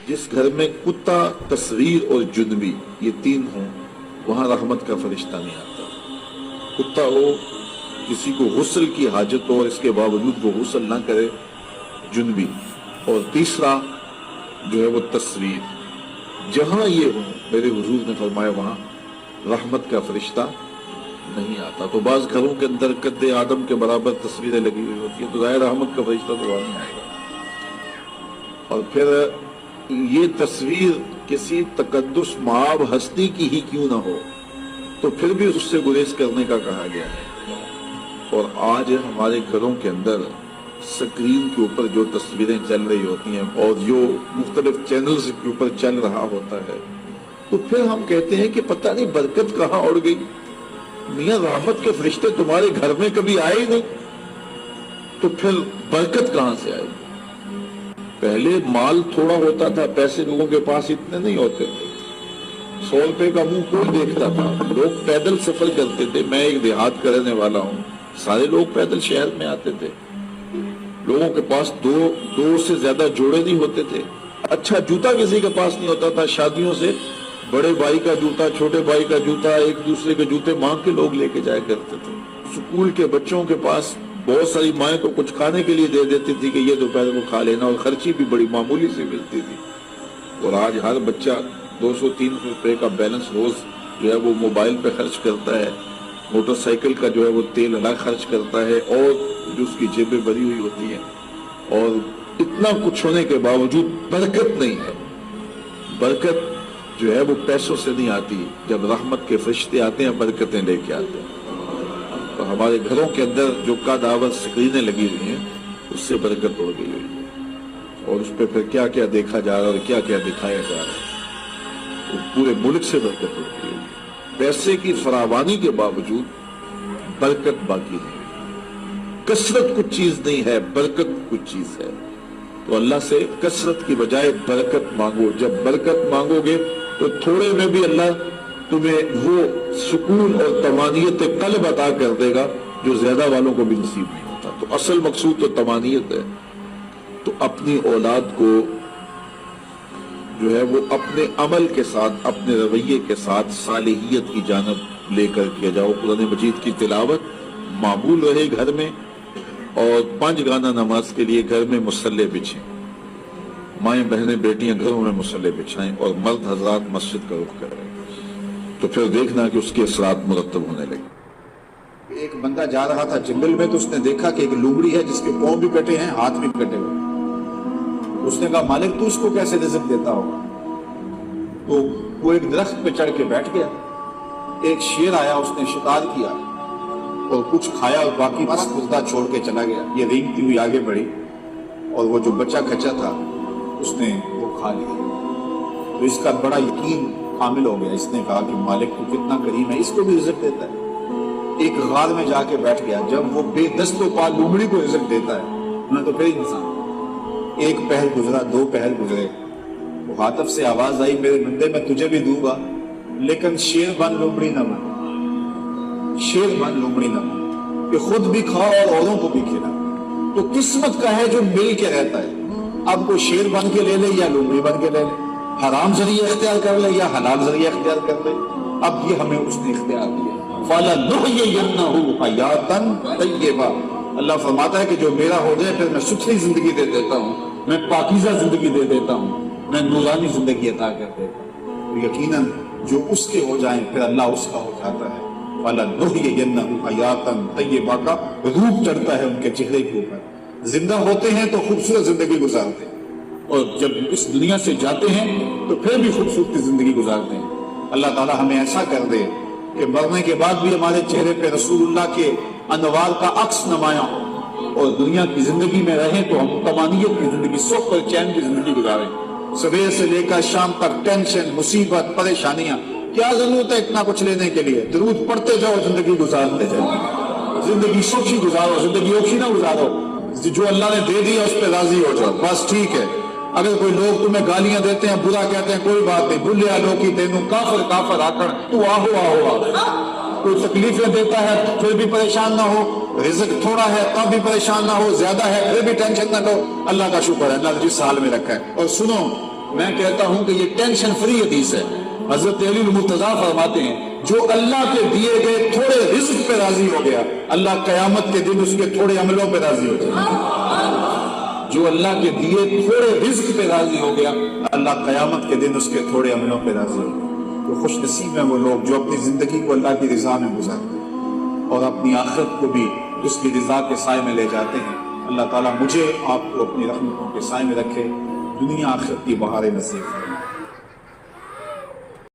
جس گھر میں کتا، تصویر اور جنبی یہ تین ہوں وہاں رحمت کا فرشتہ نہیں آتا۔ کتا ہو، کسی کو غسل کی حاجت ہو اور اس کے باوجود وہ غسل نہ کرے، جنبی، اور تیسرا جو ہے وہ تصویر، جہاں یہ ہوں میرے حضور نے فرمایا وہاں رحمت کا فرشتہ نہیں آتا۔ تو بعض گھروں کے اندر قد آدم کے برابر تصویریں لگی ہوئی ہوتی ہیں تو ظاہر رحمت کا فرشتہ تو وہاں نہیں آئے گا۔ اور پھر یہ تصویر کسی تقدس مآب ہستی کی ہی کیوں نہ ہو تو پھر بھی اس سے گریز کرنے کا کہا گیا ہے۔ اور آج ہمارے گھروں کے اندر سکرین کے اوپر جو تصویریں چل رہی ہوتی ہیں اور جو مختلف چینلز کے اوپر چل رہا ہوتا ہے تو پھر ہم کہتے ہیں کہ پتہ نہیں برکت کہاں اڑ گئی، میاں رحمت کے فرشتے تمہارے گھر میں کبھی آئے ہی نہیں تو پھر برکت کہاں سے آئے؟ پہلے مال تھوڑا ہوتا تھا، پیسے لوگوں کے پاس اتنے نہیں ہوتے تھے، 100 روپے کا منہ کوئی دیکھتا تھا، لوگ پیدل سفر کرتے تھے۔ میں ایک دیہات کا رہنے والا ہوں، سارے لوگ پیدل شہر میں آتے تھے، لوگوں کے پاس دو سے زیادہ جوڑے نہیں ہوتے تھے، اچھا جوتا کسی کے پاس نہیں ہوتا تھا، شادیوں سے بڑے بھائی کا جوتا، چھوٹے بھائی کا جوتا، ایک دوسرے کے جوتے مانگ کے لوگ لے کے جایا کرتے تھے۔ سکول کے بچوں کے پاس بہت ساری مائیں تو کچھ کھانے کے لیے دے دیتی تھی کہ یہ دوپہر کو کھا لینا، اور خرچی بھی بڑی معمولی سے ملتی تھی۔ اور آج ہر بچہ 200-300 روپے کا بیلنس روز جو ہے وہ موبائل پہ خرچ کرتا ہے، موٹر سائیکل کا جو ہے وہ تیل الگ خرچ کرتا ہے، اور جو اس کی جیبیں بھری ہوئی ہوتی ہیں، اور اتنا کچھ ہونے کے باوجود برکت نہیں ہے۔ برکت جو ہے وہ پیسوں سے نہیں آتی، جب رحمت کے فرشتے آتے ہیں برکتیں لے کے آتے ہیں۔ تو ہمارے گھروں کے اندر جو دعوت سکرینیں لگی ہوئی ہیں اس سے برکت اڑ گئی ہوئی ہے، اور اس پہ پھر کیا کیا دیکھا جا رہا ہے اور کیا کیا دکھایا جا رہا ہے، تو پورے ملک سے برکت اڑ گئی ہوئی ہے۔ پیسے کی فراوانی کے باوجود برکت باقی نہیں، کثرت کچھ چیز نہیں ہے، برکت کچھ چیز ہے۔ تو اللہ سے کثرت کی بجائے برکت مانگو، جب برکت مانگو گے تو تھوڑے میں بھی اللہ تمہیں وہ سکون اور طمانینت قلب عطا کر دے گا جو زیادہ والوں کو بھی نصیب نہیں ہوتا۔ تو اصل مقصود تو طمانینت ہے۔ تو اپنی اولاد کو جو ہے وہ اپنے عمل کے ساتھ، اپنے رویے کے ساتھ صالحیت کی جانب لے کر کے جاؤ۔ قرآن مجید کی تلاوت معمول رہے گھر میں، اور 5 گانا نماز کے لیے گھر میں مصلے بچھیں، مائیں بہنیں بیٹیاں گھروں میں مصلے بچھائیں، اور مرد حضرات مسجد کا رخ کریں، تو پھر دیکھنا کہ اس کے اثرات مرتب ہونے لگے۔ ایک بندہ جا رہا تھا جنگل میں تو اس نے دیکھا کہ ایک لومڑی ہے جس کے پاؤں بھی کٹے ہیں، ہاتھ بھی کٹے ہوئے۔ اس نے کہا مالک تو اس کو کیسے رزق دیتا ہوگا؟ تو وہ ایک درخت پہ چڑھ کے بیٹھ گیا، ایک شیر آیا، اس نے شکار کیا اور کچھ کھایا اور باقی مست مردہ چھوڑ کے چلا گیا۔ یہ رینگتی ہوئی آگے بڑھی اور وہ جو بچہ کچا تھا اس نے وہ کھا لیا۔ تو اس کا بڑا یقین حامل ہو گیا، اس نے کہا کہ مالک تو کتنا کریم ہے، اس کو بھی رزق دیتا ہے۔ ایک غار میں جا کے بیٹھ گیا، جب وہ بے دست و پا لومڑی کو رزق دیتا ہے انہیں تو پھر انسان۔ ایک پہر گزرا، 2 پہر گزرے، وہ ہاتف سے آواز آئی میرے بندے میں تجھے بھی دوں گا لیکن شیر بن لومڑی نہ بن، شیر بن لومڑی نہ بن، کہ خود بھی کھا اور اوروں کو بھی کھلا۔ تو قسمت کا ہے جو مل کے رہتا ہے، اب کوئی شیر بن کے لے لے یا لومڑی بن کے لے لے، حرام ذریعہ اختیار کر لے یا حلال ذریعہ اختیار کر لے، اب یہ ہمیں اس نے اختیار دیا۔ فَلَنُحْيِيَنَّهُ حَيَاتًا طَيِّبَةً، اللہ فرماتا ہے کہ جو میرا ہو جائے پھر میں ستھری زندگی دے دیتا ہوں، میں پاکیزہ زندگی دے دیتا ہوں، میں نورانی زندگی عطا کر دیتا ہوں۔ یقیناً جو اس کے ہو جائیں پھر اللہ اس کا ہو جاتا ہے۔ فَلَنُحْيِيَنَّهُ حَيَاتًا طَيِّبَةً کا روپ چڑھتا ہے ان کے چہرے کے اوپر، زندہ ہوتے ہیں تو خوبصورت زندگی گزارتے ہیں، اور جب اس دنیا سے جاتے ہیں تو پھر بھی خوبصورت زندگی گزارتے ہیں۔ اللہ تعالی ہمیں ایسا کر دے کہ مرنے کے بعد بھی ہمارے چہرے پہ رسول اللہ کے انوار کا عکس نمایاں ہو، اور دنیا کی زندگی میں رہیں تو ہم طمانینت کی زندگی، سکھ اور چین کی زندگی گزاریں۔ صبح سے لے کر شام تک ٹینشن، مصیبت، پریشانیاں، کیا ضرورت ہے اتنا کچھ لینے کے لیے؟ درود پڑھتے جاؤ، زندگی گزارتے جاؤ، زندگی سوچی گزارو، زندگی اوکھی نہ گزارو، جو اللہ نے دے دیا اس پہ راضی ہو جاؤ، بس ٹھیک ہے۔ اگر کوئی لوگ تمہیں گالیاں دیتے ہیں، برا کہتے ہیں، کوئی بات نہیں، بھولیا لوکی تینوں کافر کافر آکڑ تو آہو آہو آہو۔ کوئی تکلیفیں دیتا ہے پھر بھی پریشان نہ ہو، رزق تھوڑا ہے تب بھی پریشان نہ ہو، زیادہ ہے پھر بھی ٹینشن نہ لو، اللہ کا شکر ہے اللہ نے جس حال میں رکھا ہے۔ اور سنو، میں کہتا ہوں کہ یہ ٹینشن فری حدیث ہے. حضرت علی المرتضیٰ فرماتے ہیں جو اللہ کے دیے گئے تھوڑے رزق پہ راضی ہو گیا اللہ قیامت کے دن اس کے تھوڑے عملوں پہ راضی ہو جائے. جو اللہ کے دیے تھوڑے رزق پہ راضی ہو گیا اللہ قیامت کے دن اس کے تھوڑے عملوں پہ راضی ہو گیا. تو خوش نصیب ہیں وہ لوگ جو اپنی زندگی کو اللہ کی رضا میں گزارتے ہیں اور اپنی آخرت کو بھی اس کی رضا کے سائے میں لے جاتے ہیں. اللہ تعالیٰ مجھے آپ کو اپنی رحمتوں کے سائے میں رکھے, دنیا آخرت کی بہاریں نصیب کرے.